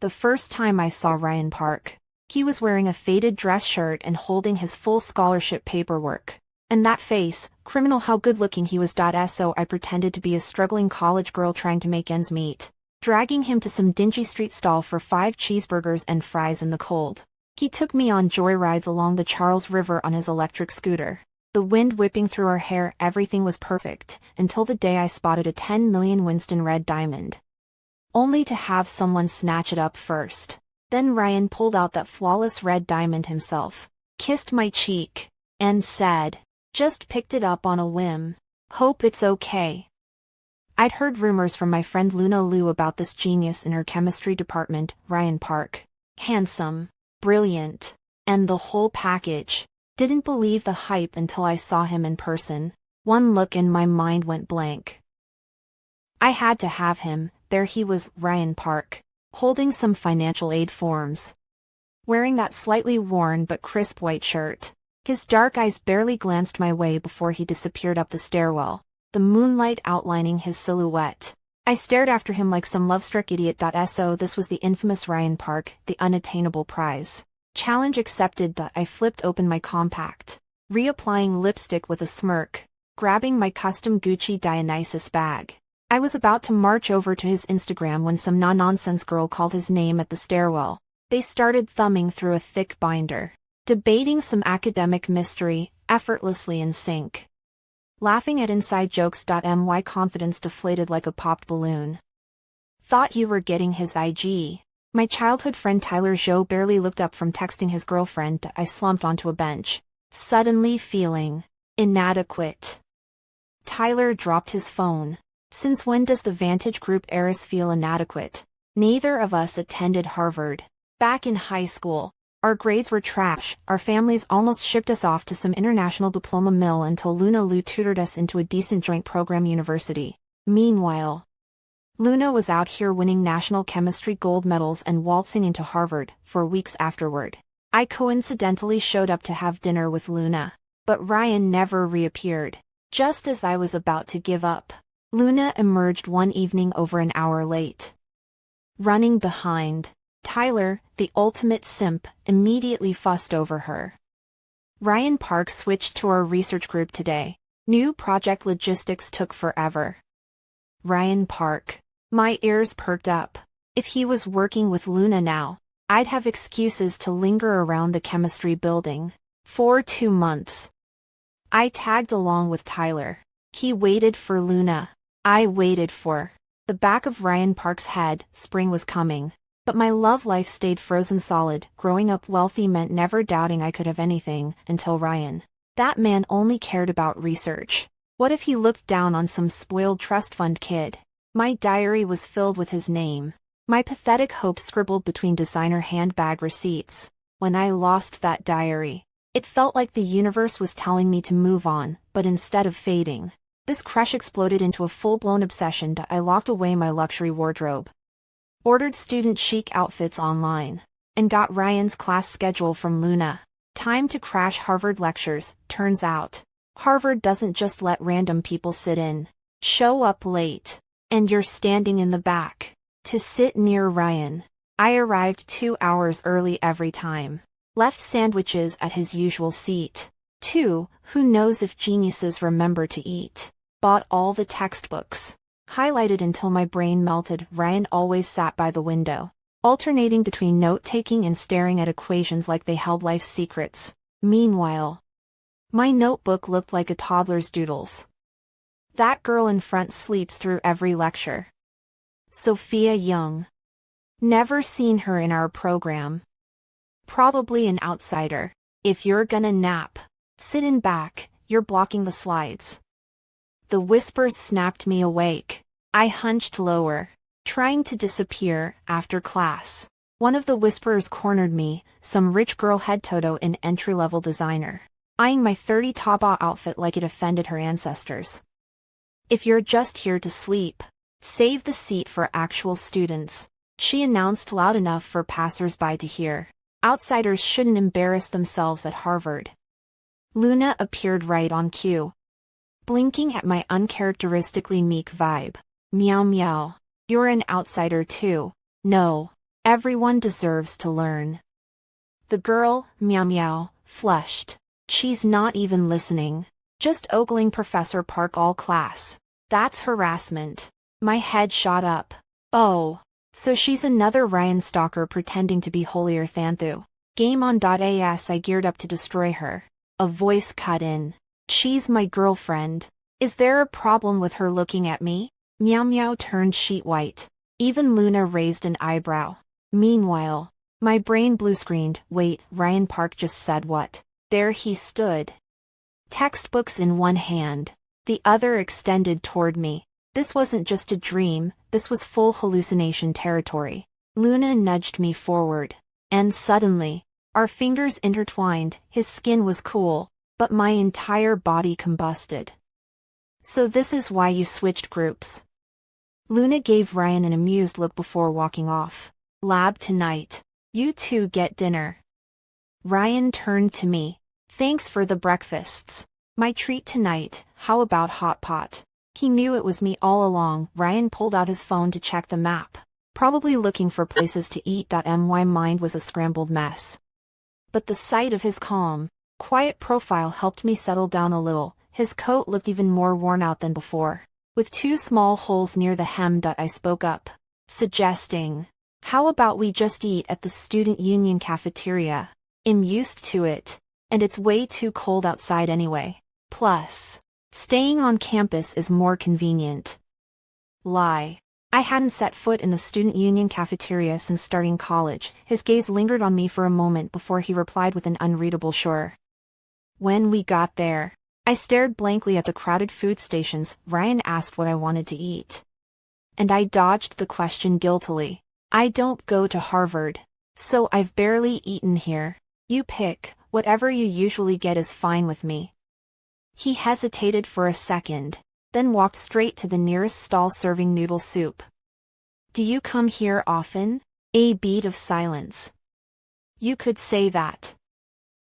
the first time I saw Ryan Park. He was wearing a faded dress shirt and holding his full scholarship paperwork. And that face, criminal how good-looking he was. So I pretended to be a struggling college girl trying to make ends meet, dragging him to some dingy street stall for 5 cheeseburgers and fries in the cold. He took me on joyrides along the Charles River on his electric scooter. The wind whipping through our hair, everything was perfect, until the day I spotted a 10 million Winston red diamond. Only to have someone snatch it up first. Then Ryan pulled out that flawless red diamond himself, kissed my cheek, and said, "Just picked it up on a whim. Hope it's okay." I'd heard rumors from my friend Luna Liu about this genius in her chemistry department, Ryan Park. Handsome, brilliant, and the whole package. Didn't believe the hype until I saw him in person. One look and my mind went blank. I had to have him. There he was, Ryan Park, holding some financial aid forms, wearing that slightly worn but crisp white shirt. His dark eyes barely glanced my way before he disappeared up the stairwell, the moonlight outlining his silhouette. I stared after him like some love-struck idiot. So this was the infamous Ryan Park, the unattainable prize. Challenge accepted. I flipped open my compact, reapplying lipstick with a smirk, grabbing my custom Gucci Dionysus bag. I was about to march over to his Instagram when some no-nonsense girl called his name at the stairwell. They started thumbing through a thick binder, debating some academic mystery, effortlessly in sync. Laughing at inside jokes. My confidence deflated like a popped balloon. Thought you were getting his IG. My childhood friend Tyler Zhou barely looked up from texting his girlfriend. I slumped onto a bench, suddenly feeling inadequate. Tyler dropped his phone. Since when does the Vantage Group heiress feel inadequate? Neither of us attended Harvard. Back in high school, our grades were trash. Our families almost shipped us off to some international diploma mill until Luna Liu tutored us into a decent joint program university. Meanwhile, Luna was out here winning national chemistry gold medals and waltzing into Harvard for weeks afterward. I coincidentally showed up to have dinner with Luna, but Ryan never reappeared. Just as I was about to give up, Luna emerged one evening over an hour late. Running behind, Tyler, the ultimate simp, immediately fussed over her. Ryan Park switched to our research group today. New project logistics took forever. Ryan Park. My ears perked up. If he was working with Luna now, I'd have excuses to linger around the chemistry building for 2 months. I tagged along with Tyler. He waited for Luna. I waited for the back of Ryan Park's head. Spring was coming, but my love life stayed frozen solid. Growing up wealthy meant never doubting I could have anything, until Ryan. That man only cared about research. What if he looked down on some spoiled trust fund kid? My diary was filled with his name, my pathetic hopes scribbled between designer handbag receipts. When I lost that diary, it felt like the universe was telling me to move on, but instead of fading, this crush exploded into a full-blown obsession. I locked away my luxury wardrobe, ordered student chic outfits online, and got Ryan's class schedule from Luna. Time to crash Harvard lectures. Turns out, Harvard doesn't just let random people sit in. Show up late, and you're standing in the back to sit near Ryan. I arrived 2 hours early every time. Left sandwiches at his usual seat. 2. Who knows if geniuses remember to eat? Bought all the textbooks. Highlighted until my brain melted. Ryan always sat by the window, alternating between note-taking and staring at equations like they held life's secrets. Meanwhile, my notebook looked like a toddler's doodles. That girl in front sleeps through every lecture. Sophia Young. Never seen her in our program. Probably an outsider. If you're gonna nap, sit in back, you're blocking the slides. The whispers snapped me awake. I hunched lower, trying to disappear. After class, one of the whisperers cornered me, some rich girl head toto in entry-level designer, eyeing my 30 Taobao outfit like it offended her ancestors. If you're just here to sleep, save the seat for actual students, she announced loud enough for passers-by to hear. Outsiders shouldn't embarrass themselves at Harvard. Luna appeared right on cue, blinking at my uncharacteristically meek vibe. Meow meow. You're an outsider too. No. Everyone deserves to learn. The girl, meow meow, flushed. She's not even listening. Just ogling Professor Park all class. That's harassment. My head shot up. Oh. So she's another Ryan stalker pretending to be holier than thou. Game on. As I geared up to destroy her, a voice cut in. She's my girlfriend. Is there a problem with her looking at me? Meow meow turned sheet white. Even Luna raised an eyebrow. Meanwhile, my brain blue-screened. Wait, Ryan Park just said what? There he stood. Textbooks in one hand, the other extended toward me. This wasn't just a dream, this was full hallucination territory. Luna nudged me forward. And suddenly, our fingers intertwined. His skin was cool, but my entire body combusted. So this is why you switched groups. Luna gave Ryan an amused look before walking off. Lab tonight. You two get dinner. Ryan turned to me. Thanks for the breakfasts. My treat tonight, how about hot pot? He knew it was me all along. Ryan pulled out his phone to check the map, probably looking for places to eat. My mind was a scrambled mess. But the sight of his calm, quiet profile helped me settle down a little. His coat looked even more worn out than before, with two small holes near the hem. I spoke up, suggesting, how about we just eat at the student union cafeteria? I'm used to it, and it's way too cold outside anyway. Plus, staying on campus is more convenient. Lie. I hadn't set foot in the student union cafeteria since starting college. His gaze lingered on me for a moment before he replied with an unreadable sure. When we got there, I stared blankly at the crowded food stations. Ryan asked what I wanted to eat, and I dodged the question guiltily. I don't go to Harvard, so I've barely eaten here. You pick, whatever you usually get is fine with me. He hesitated for a second, then walked straight to the nearest stall serving noodle soup. Do you come here often? A beat of silence. You could say that.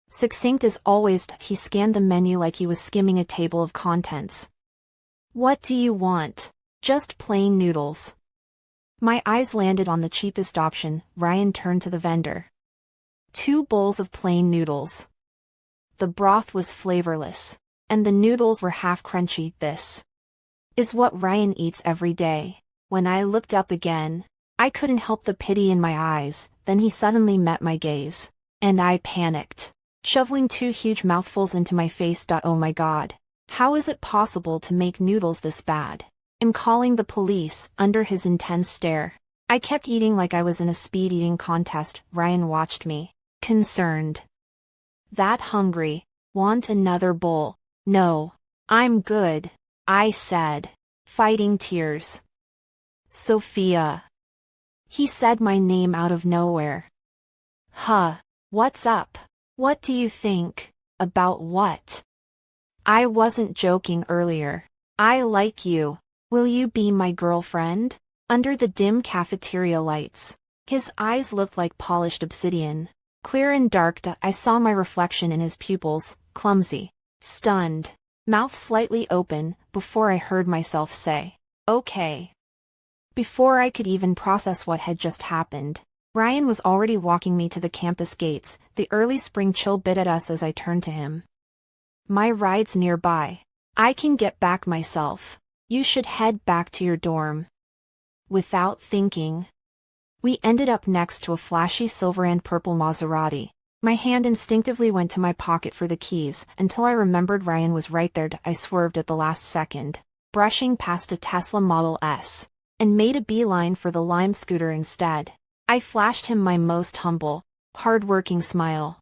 Succinct as always, he scanned the menu like he was skimming a table of contents. What do you want? Just plain noodles. My eyes landed on the cheapest option. Ryan turned to the vendor. 2 bowls of plain noodles. The broth was flavorless, and the noodles were half crunchy. This is what Ryan eats every day. When I looked up again, I couldn't help the pity in my eyes. Then he suddenly met my gaze, and I panicked, shoveling 2 huge mouthfuls into my face. Oh my God. How is it possible to make noodles this bad? I'm calling the police. Under his intense stare, I kept eating like I was in a speed eating contest. Ryan watched me, concerned. That hungry? Want another bowl? No. I'm good, I said, fighting tears. Sophia. He said my name out of nowhere. Huh. What's up? What do you think? About what? I wasn't joking earlier. I like you. Will you be my girlfriend? Under the dim cafeteria lights, his eyes looked like polished obsidian, clear and dark. I saw my reflection in his pupils, clumsy, stunned, mouth slightly open, before I heard myself say, okay. Before I could even process what had just happened, Ryan was already walking me to the campus gates. The early spring chill bit at us as I turned to him. My ride's nearby. I can get back myself. You should head back to your dorm. Without thinking, we ended up next to a flashy silver and purple Maserati. My hand instinctively went to my pocket for the keys until I remembered Ryan was right there. I swerved at the last second, brushing past a Tesla Model S, and made a beeline for the Lime scooter instead. I flashed him my most humble, hard-working smile.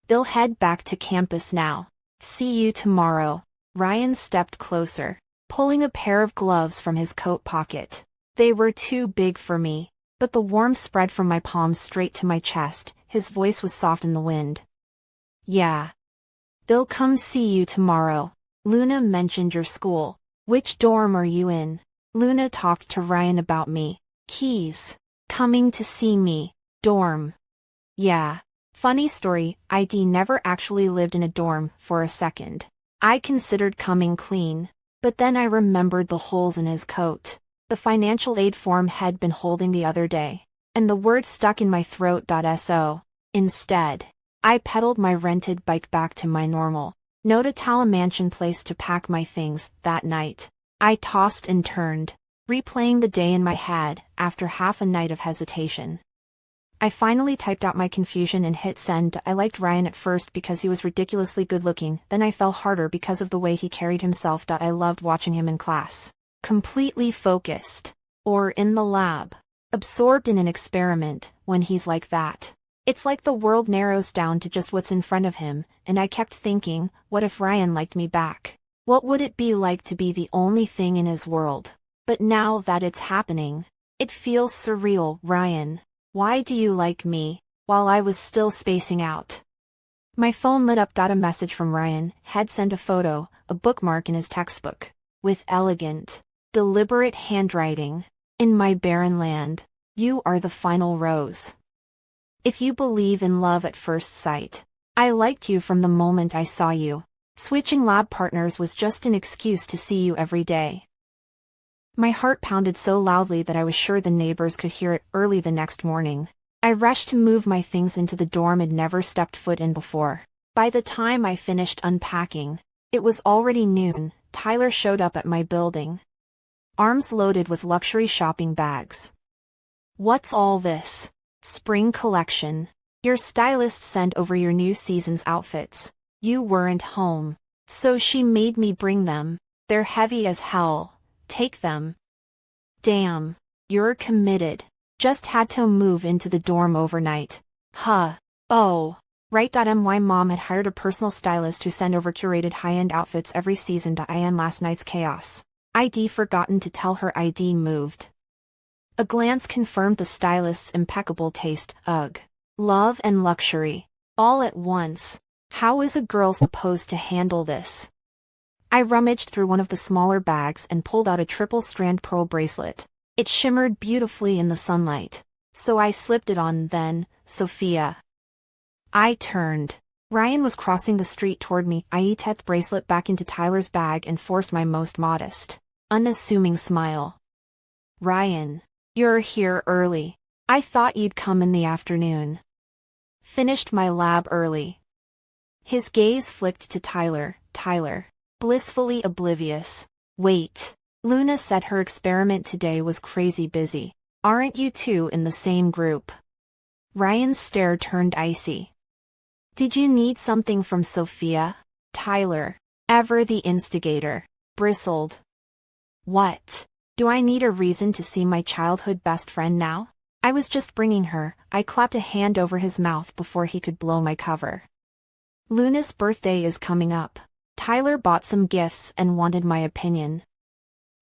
They'll head back to campus now. See you tomorrow. Ryan stepped closer, pulling a pair of gloves from his coat pocket. They were too big for me, but the warmth spread from my palms straight to my chest. His voice was soft in the wind. Yeah. They'll come see you tomorrow. Luna mentioned your school. Which dorm are you in? Luna talked to Ryan about me. Keys. Coming to see me. Dorm. Yeah. Funny story, ID never actually lived in a dorm. For a second, I considered coming clean. But then I remembered the holes in his coat, the financial aid form had been holding the other day. and the words stuck in my throat. So, instead, I pedaled my rented bike back to my normal, no Tala mansion place to pack my things. That night, I tossed and turned, replaying the day in my head. After half a night of hesitation, I finally typed out my confusion and hit send. I liked Ryan at first because he was ridiculously good looking, then I fell harder because of the way he carried himself. I loved watching him in class, completely focused, or in the lab, absorbed in an experiment. When he's like that, it's like the world narrows down to just what's in front of him, and I kept thinking, what if Ryan liked me back? What would it be like to be the only thing in his world? But now that it's happening, it feels surreal. Ryan, why do you like me? While I was still spacing out, my phone lit up. A message from Ryan had sent a photo, a bookmark in his textbook, with elegant, deliberate handwriting. In my barren land, you are the final rose. If you believe in love at first sight, I liked you from the moment I saw you. Switching lab partners was just an excuse to see you every day. My heart pounded so loudly that I was sure the neighbors could hear it. Early the next morning, I rushed to move my things into the dorm I'd never stepped foot in before. By the time I finished unpacking, it was already noon. Tyler showed up at my building, arms loaded with luxury shopping bags. What's all this? Spring collection. Your stylist sent over your new season's outfits. You weren't home, so she made me bring them. They're heavy as hell. Take them. Damn, you're committed. Just had to move into the dorm overnight. Huh. Oh. Right. My mom had hired a personal stylist who sent over curated high-end outfits every season. In last night's chaos, I'd forgotten to tell her I'd moved. A glance confirmed the stylist's impeccable taste. Ugh. Love and luxury, all at once. How is a girl supposed to handle this? I rummaged through one of the smaller bags and pulled out a triple-strand pearl bracelet. It shimmered beautifully in the sunlight, so I slipped it on. Then, Sophia. I turned. Ryan was crossing the street toward me. I tucked the bracelet back into Tyler's bag and forced my most modest, unassuming smile. Ryan, you're here early. I thought you'd come in the afternoon. Finished my lab early. His gaze flicked to Tyler. Tyler, blissfully oblivious. Wait. Luna said her experiment today was crazy busy. Aren't you two in the same group? Ryan's stare turned icy. Did you need something from Sophia? Tyler, ever the instigator, bristled. What? Do I need a reason to see my childhood best friend now? I was just bringing her. I clapped a hand over his mouth before he could blow my cover. Luna's birthday is coming up. Tyler bought some gifts and wanted my opinion.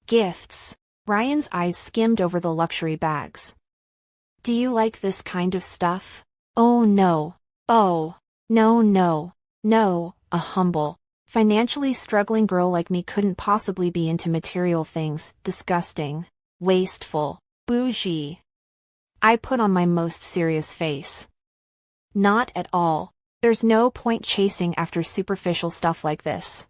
Gifts? Ryan's eyes skimmed over the luxury bags. Do you like this kind of stuff? Oh no. Oh. No. A humble, financially struggling girl like me couldn't possibly be into material things. Disgusting. Wasteful. Bougie. I put on my most serious face. Not at all. There's no point chasing after superficial stuff like this.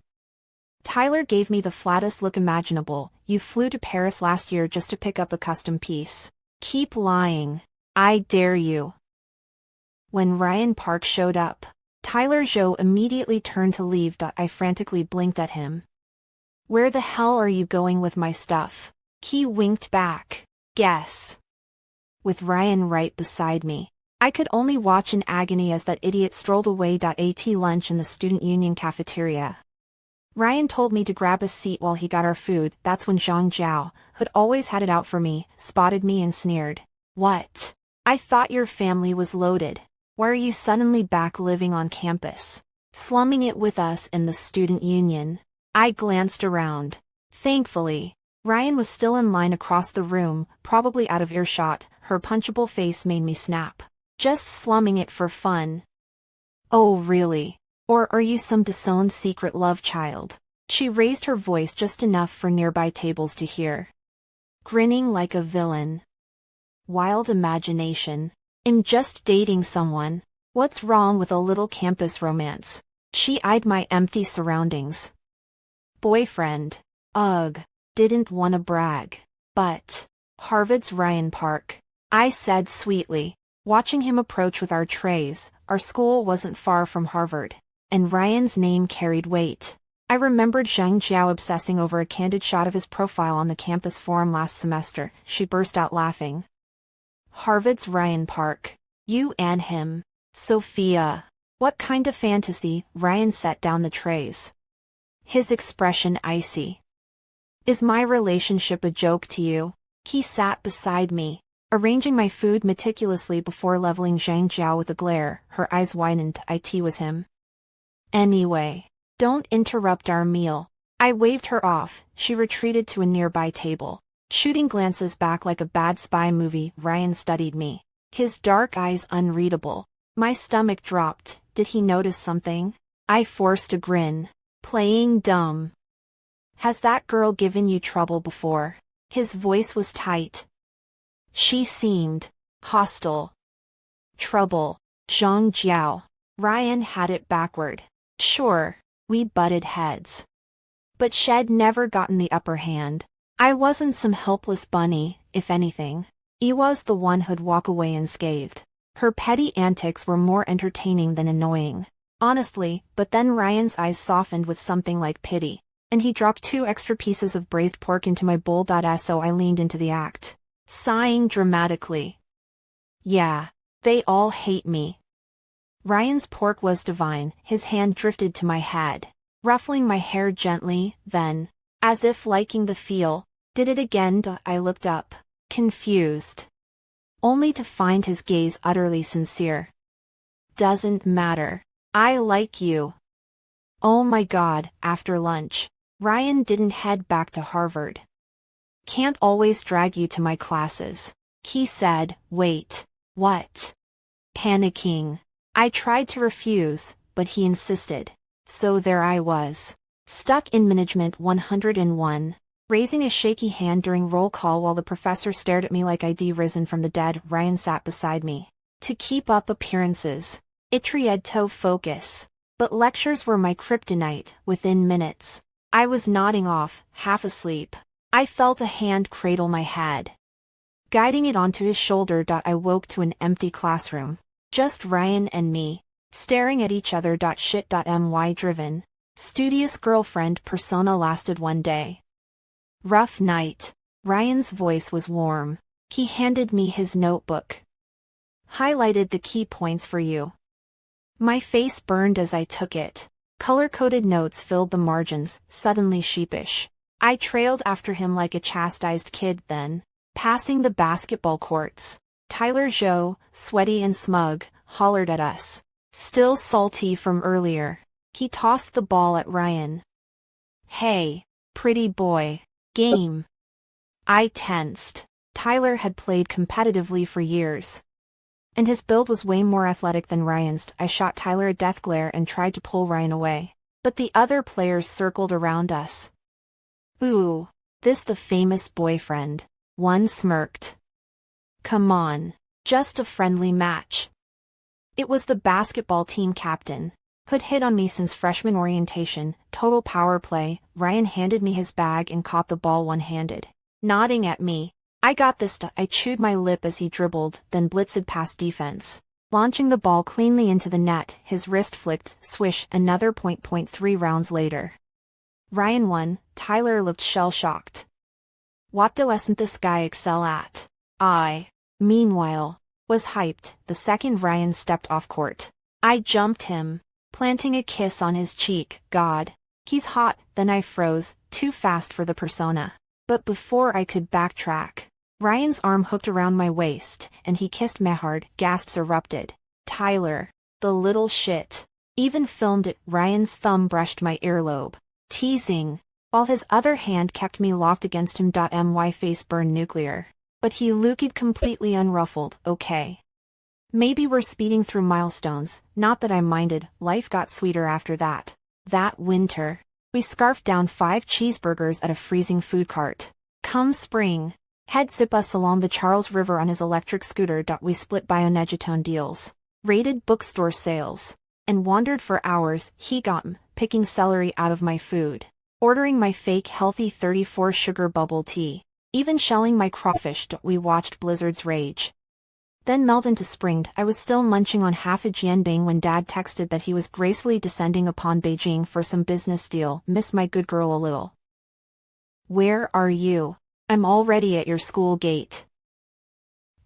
Tyler gave me the flattest look imaginable. You flew to Paris last year just to pick up a custom piece. Keep lying. I dare you. When Ryan Park showed up, Tyler Joe immediately turned to leave. I frantically blinked at him. Where the hell are you going with my stuff? He winked back. Guess. With Ryan right beside me, I could only watch in agony as that idiot strolled away. At lunch in the student union cafeteria, Ryan told me to grab a seat while he got our food. That's when Zhang Jiao, who'd always had it out for me, spotted me and sneered. What? I thought your family was loaded. Why are you suddenly back living on campus, slumming it with us in the student union? I glanced around. Thankfully, Ryan was still in line across the room, probably out of earshot. Her punchable face made me snap. Just slumming it for fun. Oh really? Or are you some disowned secret love child? She raised her voice just enough for nearby tables to hear. Grinning like a villain. Wild imagination. I'm just dating someone. What's wrong with a little campus romance? She eyed my empty surroundings. Boyfriend. Ugh. Didn't wanna brag. But Harvard's Ryan Park. I said sweetly, watching him approach with our trays. Our school wasn't far from Harvard, and Ryan's name carried weight. I remembered Zhang Jiao obsessing over a candid shot of his profile on the campus forum last semester. She burst out laughing. Harvard's Ryan Park. You and him. Sophia. What kind of fantasy? Ryan set down the trays, his expression icy. Is my relationship a joke to you? He sat beside me, arranging my food meticulously before leveling Zhang Jiao with a glare. Her eyes widened. It was him. Anyway, don't interrupt our meal. I waved her off. She retreated to a nearby table, shooting glances back like a bad spy movie. Ryan studied me, his dark eyes unreadable. My stomach dropped. Did he notice something? I forced a grin. Playing dumb. Has that girl given you trouble before? His voice was tight. She seemed hostile. Trouble. Zhang Jiao. Ryan had it backward. Sure, we butted heads, but Shed never gotten the upper hand. I wasn't some helpless bunny. If anything, I was the one who'd walk away unscathed. Her petty antics were more entertaining than annoying, honestly. But then Ryan's eyes softened with something like pity, and he dropped 2 extra pieces of braised pork into my bowl. So I leaned into the act, sighing dramatically. Yeah, they all hate me. Ryan's pork was divine. His hand drifted to my head, ruffling my hair gently, then, as if liking the feel, did it again. I looked up, confused, only to find his gaze utterly sincere. Doesn't matter. I like you. Oh my God. After lunch, Ryan didn't head back to Harvard. Can't always drag you to my classes, he said. Wait, what? Panicking. I tried to refuse, but he insisted. So there I was, stuck in Management 101, raising a shaky hand during roll call while the professor stared at me like I'd risen from the dead. Ryan sat beside me. To keep up appearances, it tried to focus, but lectures were my kryptonite. Within minutes, I was nodding off, half asleep. I felt a hand cradle my head, guiding it onto his shoulder. I woke to an empty classroom. Just Ryan and me, staring at each other. My driven, studious girlfriend persona lasted one day. Rough night. Ryan's voice was warm. He handed me his notebook. Highlighted the key points for you. My face burned as I took it. Color-coded notes filled the margins, suddenly sheepish. I trailed after him like a chastised kid. Then, passing the basketball courts, Tyler Zhou, sweaty and smug, hollered at us. Still salty from earlier. He tossed the ball at Ryan. Hey, pretty boy. Game. I tensed. Tyler had played competitively for years, and his build was way more athletic than Ryan's. I shot Tyler a death glare and tried to pull Ryan away, but the other players circled around us. Ooh, this the famous boyfriend. One smirked. Come on, just a friendly match. It was the basketball team captain, who'd hit on me since freshman orientation. Total power play. Ryan handed me his bag and caught the ball one-handed, nodding at me. I got this. I chewed my lip as he dribbled, then blitzed past defense, launching the ball cleanly into the net. His wrist flicked, swish. Another point. 3 rounds later, Ryan won. Tyler looked shell-shocked. What doesn't this guy excel at? I, meanwhile, was hyped. The second Ryan stepped off court, I jumped him, planting a kiss on his cheek. God, he's hot. Then I froze, too fast for the persona. But before I could backtrack, Ryan's arm hooked around my waist, and he kissed me hard. Gasps erupted. Tyler, the little shit, even filmed it. Ryan's thumb brushed my earlobe, teasing, while his other hand kept me locked against him. My face burned nuclear, but he looked completely unruffled. Okay. Maybe we're speeding through milestones. Not that I minded. Life got sweeter after that. That winter, we scarfed down 5 cheeseburgers at a freezing food cart. Come spring, he'd zip us along the Charles River on his electric scooter. We split Bionegitone deals, raided bookstore sales, and wandered for hours. He got picking celery out of my food, ordering my fake healthy 34 sugar bubble tea, even shelling my crawfish. We watched blizzards rage, then melt into spring. I was still munching on half a jianbing when Dad texted that he was gracefully descending upon Beijing for some business deal. Miss my good girl a little. Where are you? I'm already at your school gate.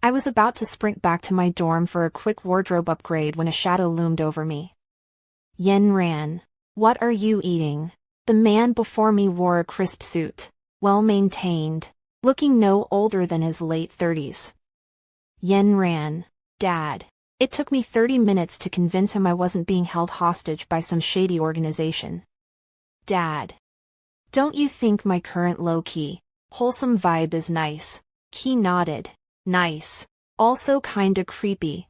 I was about to sprint back to my dorm for a quick wardrobe upgrade when a shadow loomed over me. Yen Ran. What are you eating? The man before me wore a crisp suit, well-maintained, looking no older than his late 30s. Yen Ran. Dad. It took me 30 minutes to convince him I wasn't being held hostage by some shady organization. Dad. Don't you think my current low-key, wholesome vibe is nice? He nodded. Nice. Also kinda creepy.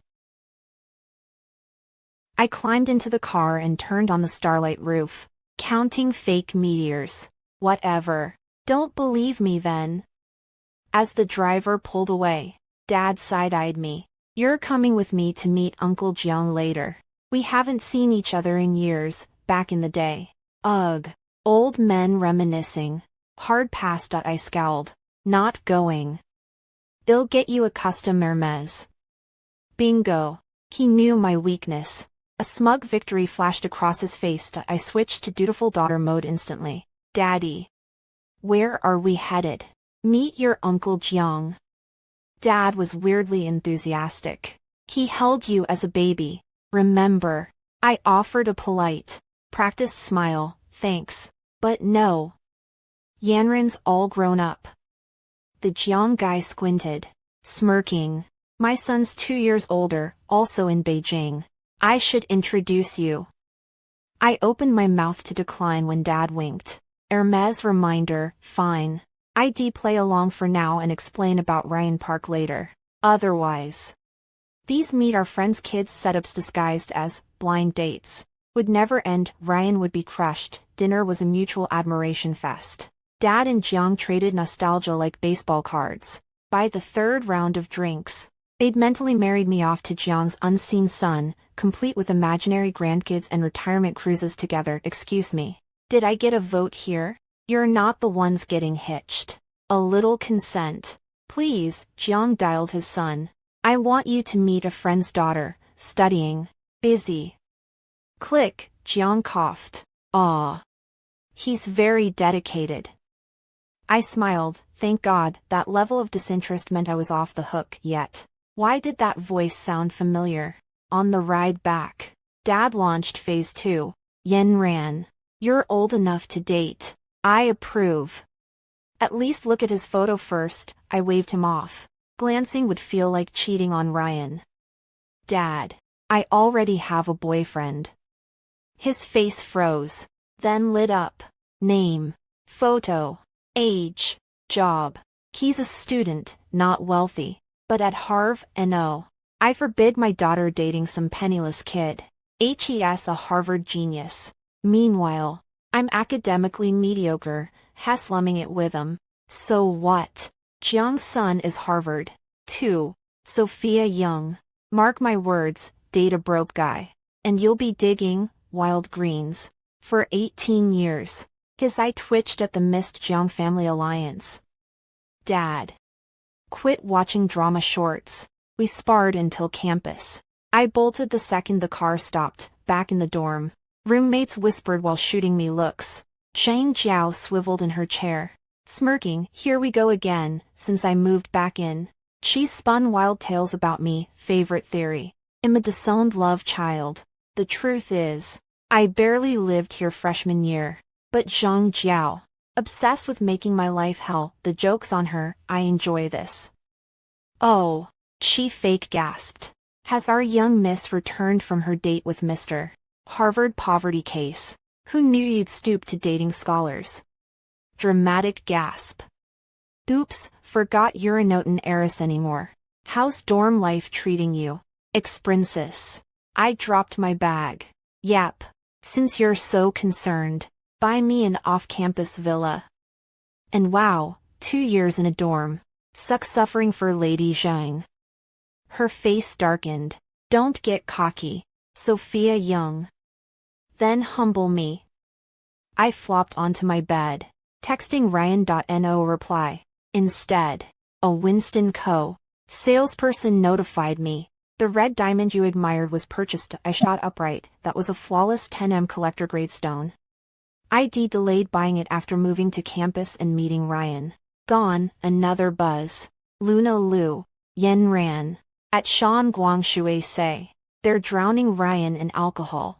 I climbed into the car and turned on the starlight roof, counting fake meteors. Whatever. Don't believe me then. As the driver pulled away, Dad side-eyed me. You're coming with me to meet Uncle Jiang later. We haven't seen each other in years, back in the day. Ugh. Old men reminiscing. Hard pass. I scowled. Not going. I'll get you a custom Hermes. Bingo. He knew my weakness. A smug victory flashed across his face. I switched to dutiful daughter mode instantly. Daddy. Where are we headed? Meet your Uncle Jiang. Dad was weirdly enthusiastic. He held you as a baby, remember? I offered a polite, practiced smile, thanks, but no. Yanran's all grown up. The Jiang guy squinted, smirking. My son's 2 years older, also in Beijing. I should introduce you. I opened my mouth to decline when Dad winked. Hermes reminder, fine. I'd play along for now and explain about Ryan Park later. Otherwise. These meet our friends' kids' setups disguised as blind dates would never end. Ryan would be crushed. Dinner was a mutual admiration fest. Dad and Jiang traded nostalgia like baseball cards. By the third round of drinks, they'd mentally married me off to Jiang's unseen son, complete with imaginary grandkids and retirement cruises together. Excuse me. Did I get a vote here? You're not the ones getting hitched. A little consent. Please. Jiang dialed his son. I want you to meet a friend's daughter, studying. Busy. Click. Jiang coughed. Aw. He's very dedicated. I smiled. Thank God, that level of disinterest meant I was off the hook. Yet, why did that voice sound familiar? On the ride back, Dad launched phase 2. Yen Ran. You're old enough to date. I approve. At least look at his photo first. I waved him off. Glancing would feel like cheating on Ryan. Dad. I already have a boyfriend. His face froze, then lit up. Name. Photo. Age. Job. He's a student, not wealthy. But at Harv, no. I forbid my daughter dating some penniless kid. HES a Harvard genius. Meanwhile, I'm academically mediocre, slumming it with him. So what? Jiang's son is Harvard, too. Sophia Young. Mark my words, date a broke guy. And you'll be digging, wild greens. For 18 years. His eye twitched at the missed Jiang family alliance. Dad. Quit watching drama shorts. We sparred until campus. I bolted the second the car stopped, back in the dorm. Roommates whispered while shooting me looks. Zhang Jiao swiveled in her chair, smirking. Here we go again, since I moved back in. She spun wild tales about me. Favorite theory. I'm a disowned love child. The truth is, I barely lived here freshman year. But Zhang Jiao, obsessed with making my life hell. The joke's on her. I enjoy this. Oh, she fake gasped. Has our young miss returned from her date with Mr. Harvard poverty case? Who knew you'd stoop to dating scholars? Dramatic gasp. Oops, forgot you're a Noten heiress anymore. How's dorm life treating you? Ex-princess. I dropped my bag. Yep. Since you're so concerned, buy me an off-campus villa. And wow, 2 years in a dorm. Sucks suffering for Lady Zhang. Her face darkened. Don't get cocky, Sophia Young. Then humble me. I flopped onto my bed, texting Ryan.no reply. Instead, a Winston Co. Salesperson notified me. The red diamond you admired was purchased. I shot upright. That was a flawless 10M collector grade stone. ID delayed buying it after moving to campus and meeting Ryan. Gone, another buzz. Luna Lu. Yen Ran. At Shan Guangshui say. They're drowning Ryan in alcohol.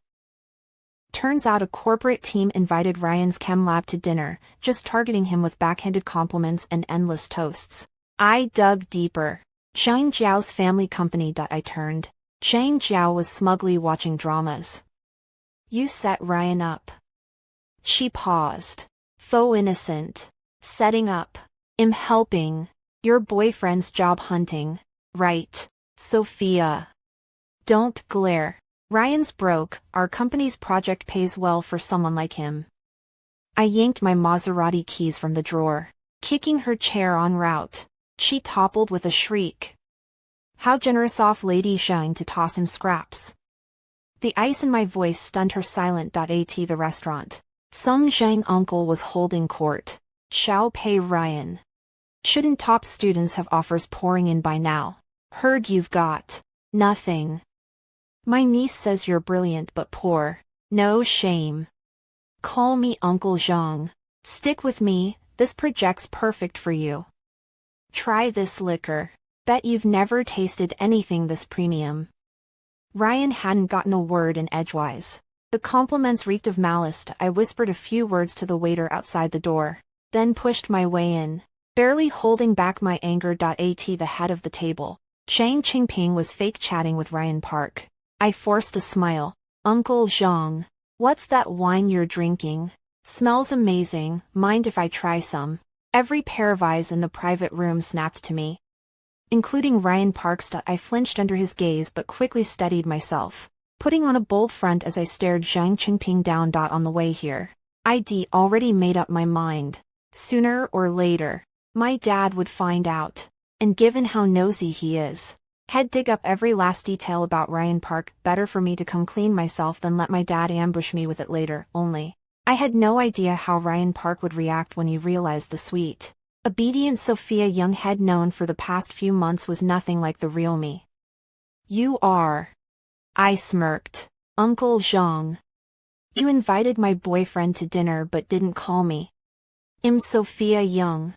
Turns out a corporate team invited Ryan's chem lab to dinner, just targeting him with backhanded compliments and endless toasts. I dug deeper. Zhang Jiao's family company. I turned. Zhang Jiao was smugly watching dramas. You set Ryan up. She paused. Faux innocent. Setting up. I'm helping. Your boyfriend's job hunting. Right. Sophia. Don't glare. Ryan's broke, our company's project pays well for someone like him. I yanked my Maserati keys from the drawer. Kicking her chair en route. She toppled with a shriek. How generous of Lady Zhang to toss him scraps. The ice in my voice stunned her silent. At the restaurant. Sung Zhang uncle was holding court. Xiao Pei Ryan. Shouldn't top students have offers pouring in by now? Heard you've got nothing. My niece says you're brilliant but poor. No shame. Call me Uncle Zhang. Stick with me, this project's perfect for you. Try this liquor. Bet you've never tasted anything this premium. Ryan hadn't gotten a word in edgewise. The compliments reeked of malice. I whispered a few words to the waiter outside the door, then pushed my way in, barely holding back my anger. At the head of the table, Chang Qingping was fake chatting with Ryan Park. I forced a smile. Uncle Zhang, what's that wine you're drinking? Smells amazing, mind if I try some? Every pair of eyes in the private room snapped to me, including Ryan Park's. I flinched under his gaze but quickly steadied myself, putting on a bold front as I stared Zhang Qingping down. On the way here, I'd already made up my mind. Sooner or later, my dad would find out, and given how nosy he is, he'd dig up every last detail about Ryan Park. Better for me to come clean myself than let my dad ambush me with it later. Only, I had no idea how Ryan Park would react when he realized the sweet, obedient Sophia Young had known for the past few months was nothing like the real me. You are. I smirked. Uncle Zhang. You invited my boyfriend to dinner but didn't call me. I'm Sophia Young.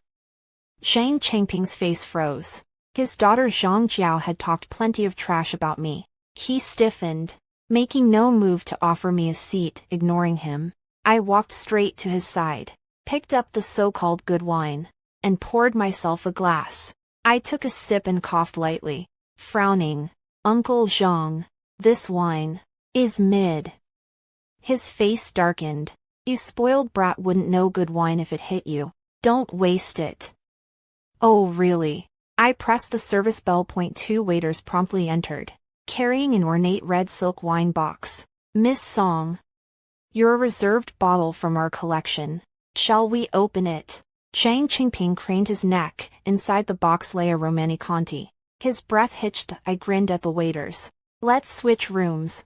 Zhang Qingping's face froze. His daughter Zhang Jiao had talked plenty of trash about me. He stiffened, making no move to offer me a seat. Ignoring him, I walked straight to his side, picked up the so-called good wine, and poured myself a glass. I took a sip and coughed lightly, frowning. Uncle Zhang, this wine is mid. His face darkened. You spoiled brat wouldn't know good wine if it hit you. Don't waste it. Oh really? I pressed the service bell. 2 waiters promptly entered, carrying an ornate red silk wine box. Miss Song. You're a reserved bottle from our collection. Shall we open it? Chang Qingping craned his neck. Inside the box lay a Romanée-Conti. His breath hitched. I grinned at the waiters. Let's switch rooms.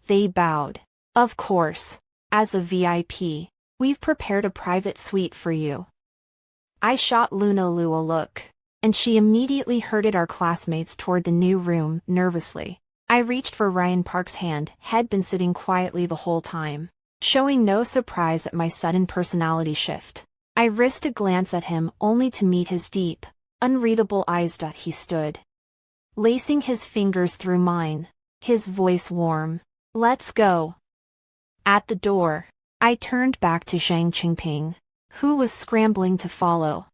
They bowed. Of course. As a VIP, we've prepared a private suite for you. I shot Luna Lu a look, and she immediately herded our classmates toward the new room. Nervously, I reached for Ryan Park's hand. Had been sitting quietly the whole time, showing no surprise at my sudden personality shift. I risked a glance at him only to meet his deep, unreadable eyes. He stood, lacing his fingers through mine, his voice warm. Let's go. At the door, I turned back to Zhang Qingping, who was scrambling to follow.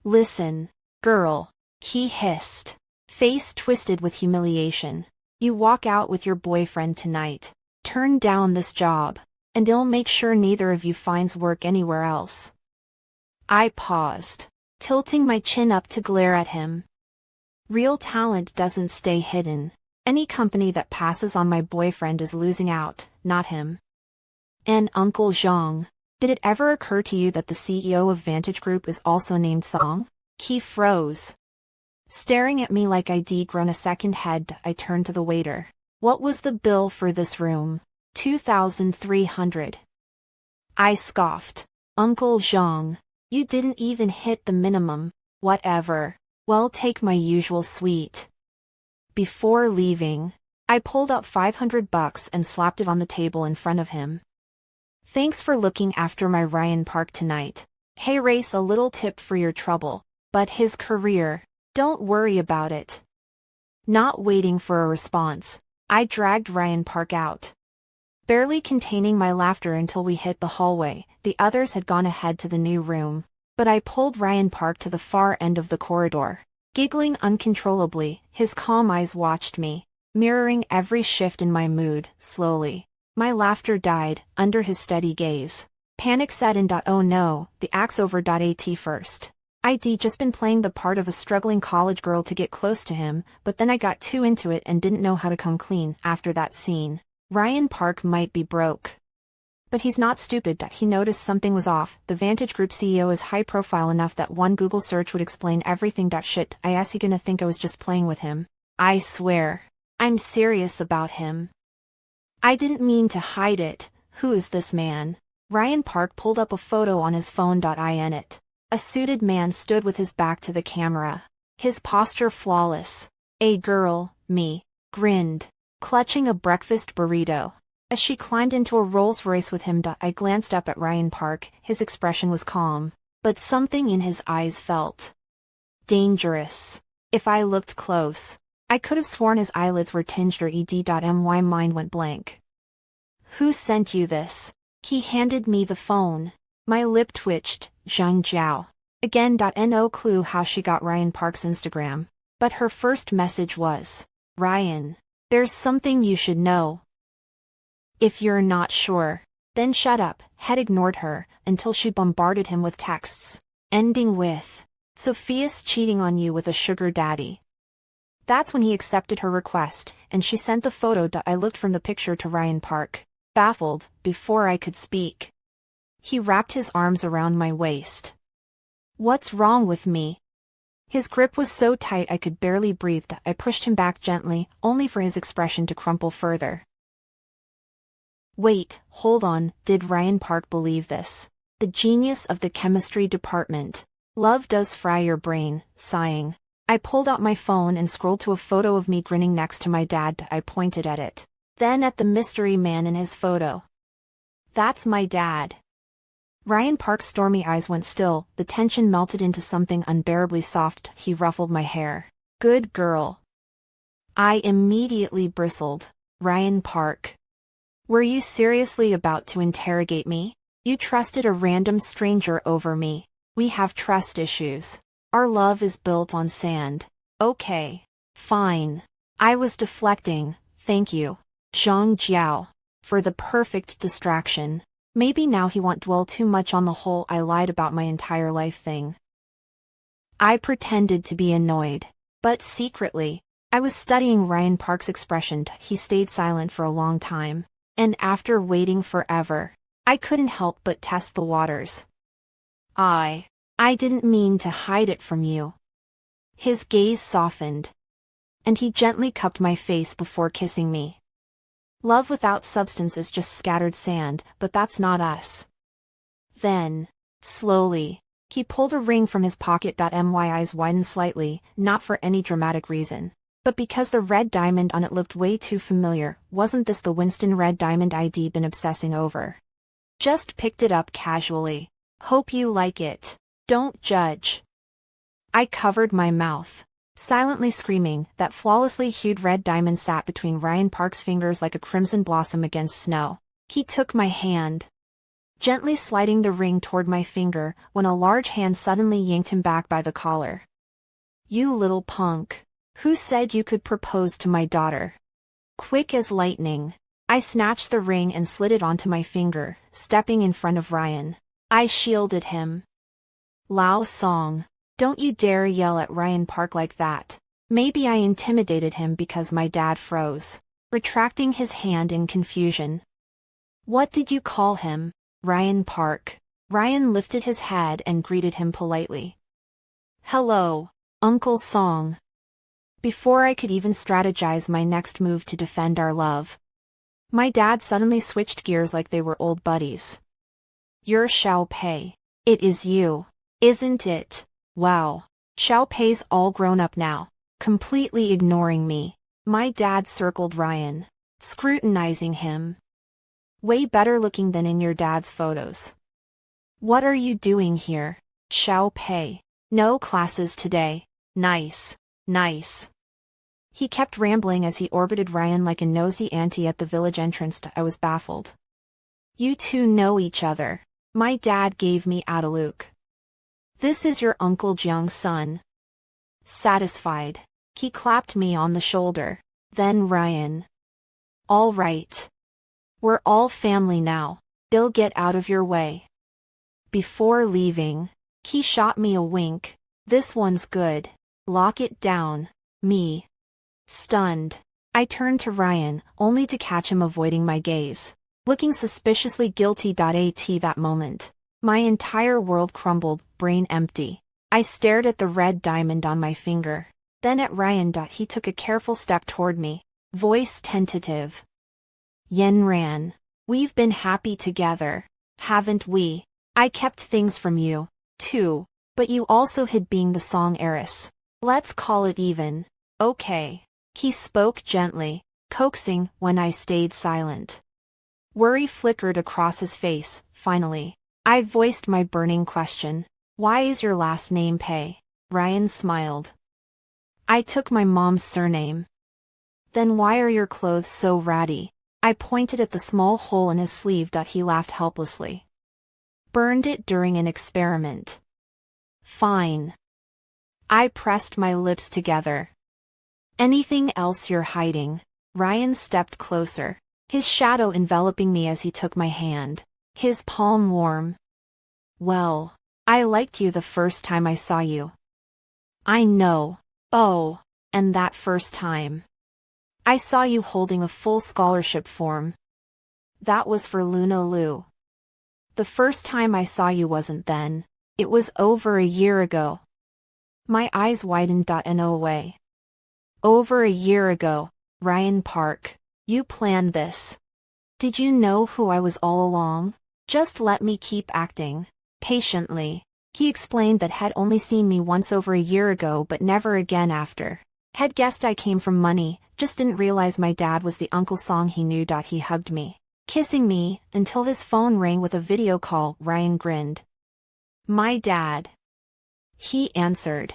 Listen, girl, he hissed, face twisted with humiliation. You walk out with your boyfriend tonight, turn down this job, and I'll make sure neither of you finds work anywhere else. I paused, tilting my chin up to glare at him. Real talent doesn't stay hidden. Any company that passes on my boyfriend is losing out, not him. And Uncle Zhang, did it ever occur to you that the CEO of Vantage Group is also named Song? He froze, staring at me like I'd grown a second head. I turned to the waiter. What was the bill for this room? 2,300. I scoffed. Uncle Zhang, you didn't even hit the minimum. Whatever. Well, take my usual suite. Before leaving, I pulled out $500 and slapped it on the table in front of him. Thanks for looking after my Ryan Park tonight. Hey Race, a little tip for your trouble. But his career, don't worry about it. Not waiting for a response, I dragged Ryan Park out. Barely containing my laughter until we hit the hallway, the others had gone ahead to the new room. But I pulled Ryan Park to the far end of the corridor. Giggling uncontrollably, his calm eyes watched me, mirroring every shift in my mood. Slowly, my laughter died under his steady gaze. Panic set in. Oh no, the act's over. At first, I'd just been playing the part of a struggling college girl to get close to him, but then I got too into it and didn't know how to come clean after that scene. Ryan Park might be broke, but he's not stupid. He noticed something was off. The Vantage Group CEO is high profile enough that one Google search would explain everything. Shit, I guess he gonna think I was just playing with him. I swear, I'm serious about him. I didn't mean to hide it. Who is this man? Ryan Park pulled up a photo on his phone. In it, a suited man stood with his back to the camera, his posture flawless. A girl, me, grinned, clutching a breakfast burrito. As she climbed into a Rolls-Royce with him. I glanced up at Ryan Park. His expression was calm, but something in his eyes felt dangerous. If I looked close, I could have sworn his eyelids were tinged. My mind went blank. Who sent you this? He handed me the phone. My lip twitched. Zhang Jiao. Again. No clue how she got Ryan Park's Instagram, but her first message was, Ryan, there's something you should know. If you're not sure, then shut up. Had ignored her until she bombarded him with texts, ending with, Sophia's cheating on you with a sugar daddy. That's when he accepted her request, and she sent the photo. I looked from the picture to Ryan Park, baffled, before I could speak. He wrapped his arms around my waist. What's wrong with me? His grip was so tight I could barely breathe. I pushed him back gently, only for his expression to crumple further. Wait, hold on, did Ryan Park believe this? The genius of the chemistry department. Love does fry your brain. Sighing, I pulled out my phone and scrolled to a photo of me grinning next to my dad. I pointed at it, then at the mystery man in his photo. That's my dad. Ryan Park's stormy eyes went still, the tension melted into something unbearably soft. He ruffled my hair. Good girl. I immediately bristled. Ryan Park, were you seriously about to interrogate me? You trusted a random stranger over me. We have trust issues. Our love is built on sand. Okay. Fine. I was deflecting, thank you, Zhang Jiao, for the perfect distraction. Maybe now he won't dwell too much on the whole I lied about my entire life thing. I pretended to be annoyed, but secretly, I was studying Ryan Park's expression. He stayed silent for a long time, and after waiting forever, I couldn't help but test the waters. I didn't mean to hide it from you. His gaze softened, and he gently cupped my face before kissing me. Love without substance is just scattered sand, but that's not us. Then, slowly, he pulled a ring from his pocket. My eyes widened slightly, not for any dramatic reason, but because the red diamond on it looked way too familiar. Wasn't this the Winston red diamond I'd been obsessing over? Just picked it up casually. Hope you like it. Don't judge. I covered my mouth, silently screaming. That flawlessly hued red diamond sat between Ryan Park's fingers like a crimson blossom against snow. He took my hand, gently sliding the ring toward my finger, when a large hand suddenly yanked him back by the collar. You little punk. Who said you could propose to my daughter? Quick as lightning, I snatched the ring and slid it onto my finger, stepping in front of Ryan. I shielded him. Lao Song, don't you dare yell at Ryan Park like that. Maybe I intimidated him because my dad froze, retracting his hand in confusion. What did you call him? Ryan Park. Ryan lifted his head and greeted him politely. Hello, Uncle Song. Before I could even strategize my next move to defend our love, my dad suddenly switched gears like they were old buddies. You're Xiao Pei. It is you, isn't it? Wow. Xiao Pei's all grown up now, completely ignoring me. My dad circled Ryan, scrutinizing him. Way better looking than in your dad's photos. What are you doing here, Xiao Pei? No classes today. Nice, nice. He kept rambling as he orbited Ryan like a nosy auntie at the village entrance. I was baffled. You two know each other. My dad gave me Adeluk. This is your Uncle Jiang's son. Satisfied, he clapped me on the shoulder. Then Ryan. All right. We're all family now. I'll get out of your way. Before leaving, he shot me a wink. This one's good. Lock it down. Me. Stunned, I turned to Ryan, only to catch him avoiding my gaze, looking suspiciously guilty. At that moment, my entire world crumbled, brain empty. I stared at the red diamond on my finger, then at Ryan. He took a careful step toward me, voice tentative. Yanran, we've been happy together, haven't we? I kept things from you, too, but you also hid being the song heiress. Let's call it even. Okay. He spoke gently, coaxing, when I stayed silent. Worry flickered across his face. Finally, I voiced my burning question. Why is your last name Pei? Ryan smiled. I took my mom's surname. Then why are your clothes so ratty? I pointed at the small hole in his sleeve. He laughed helplessly. Burned it during an experiment. Fine. I pressed my lips together. Anything else you're hiding? Ryan stepped closer, his shadow enveloping me as he took my hand, his palm warm. Well, I liked you the first time I saw you. I know. Oh, and that first time. I saw you holding a full scholarship form. That was for Luna Lu. The first time I saw you wasn't then. It was over a year ago. My eyes widened. No way. Over a year ago, Ryan Park. You planned this. Did you know who I was all along? Just let me keep acting. Patiently. He explained that had only seen me once over a year ago but never again after. Had guessed I came from money, just didn't realize my dad was the Uncle Song he knew. He hugged me, kissing me, until his phone rang with a video call. Ryan grinned. My dad. He answered.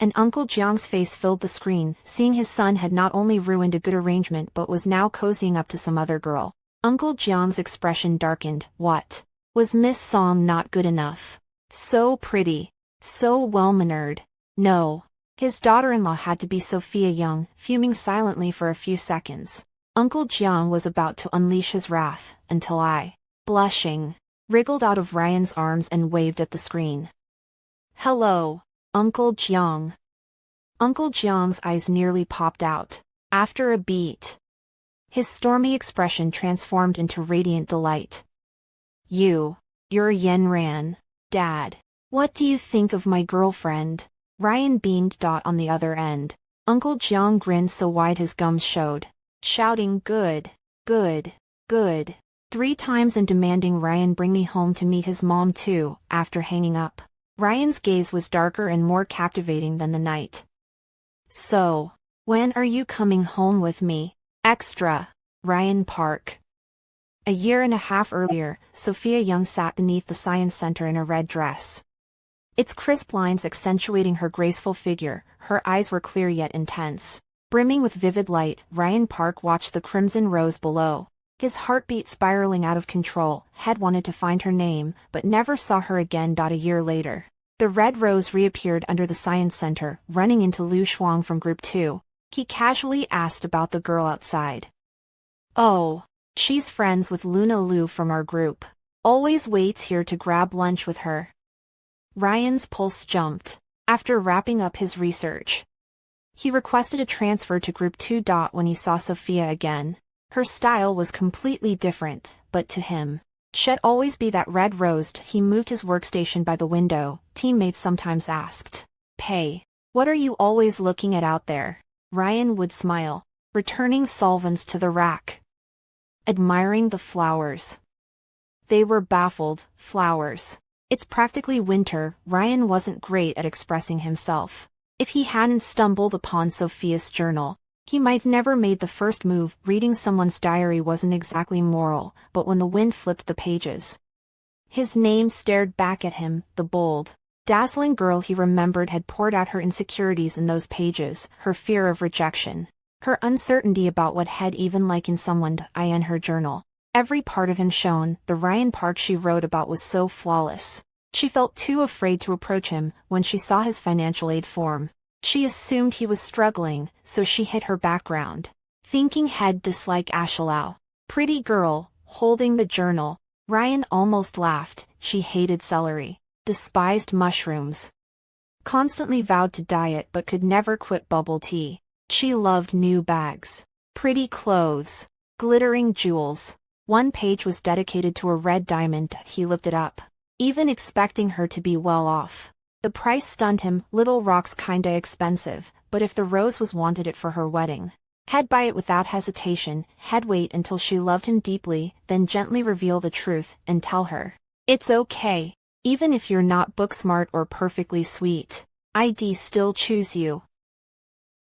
And Uncle Jiang's face filled the screen, seeing his son had not only ruined a good arrangement but was now cozying up to some other girl. Uncle Jiang's expression darkened. What? Was Miss Song not good enough? So pretty. So well-mannered. No. His daughter-in-law had to be Sophia Young, fuming silently for a few seconds. Uncle Jiang was about to unleash his wrath, until I, blushing, wriggled out of Ryan's arms and waved at the screen. Hello. Uncle Jiang. Uncle Jiang's eyes nearly popped out. After a beat, his stormy expression transformed into radiant delight. You're Yanran, Dad. What do you think of my girlfriend? Ryan beamed. On the other end, Uncle Jiang grinned so wide his gums showed, shouting good, good, good, 3 times and demanding Ryan bring me home to meet his mom too. After hanging up, Ryan's gaze was darker and more captivating than the night. So, when are you coming home with me? Extra. Ryan Park. A year and a half earlier, Sophia Young sat beneath the science center in a red dress. Its crisp lines accentuating her graceful figure, her eyes were clear yet intense. Brimming with vivid light, Ryan Park watched the crimson rose below. His heartbeat spiraling out of control, had wanted to find her name, but never saw her again. A year later, the red rose reappeared under the science center, running into Lu Shuang from Group 2. He casually asked about the girl outside. Oh, she's friends with Luna Lu from our group. Always waits here to grab lunch with her. Ryan's pulse jumped. After wrapping up his research, he requested a transfer to Group 2. When he saw Sophia again, her style was completely different, but to him, she'd always be that red rose. He moved his workstation by the window. Teammates sometimes asked, Pei, what are you always looking at out there? Ryan would smile, returning solvents to the rack. Admiring the flowers. They were baffled. Flowers. It's practically winter. Ryan wasn't great at expressing himself. If he hadn't stumbled upon Sophia's journal, he might never made the first move. Reading someone's diary wasn't exactly moral, but when the wind flipped the pages, his name stared back at him. The bold, dazzling girl he remembered had poured out her insecurities in those pages, her fear of rejection, her uncertainty about what had even likened someone to I in her journal. Every part of him shone. The Ryan Park she wrote about was so flawless. She felt too afraid to approach him. When she saw his financial aid form, she assumed he was struggling, so she hid her background. Thinking he'd dislike Ashalau. Pretty girl, holding the journal. Ryan almost laughed. She hated celery, despised mushrooms, constantly vowed to diet but could never quit bubble tea. She loved new bags, pretty clothes, glittering jewels. One page was dedicated to a red diamond. He looked it up, even expecting her to be well off. The price stunned him. Little rock's kinda expensive, but if the rose was wanted it for her wedding, he'd buy it without hesitation. He'd wait until she loved him deeply, then gently reveal the truth and tell her, "It's okay. Even if you're not book smart or perfectly sweet, I'd still choose you."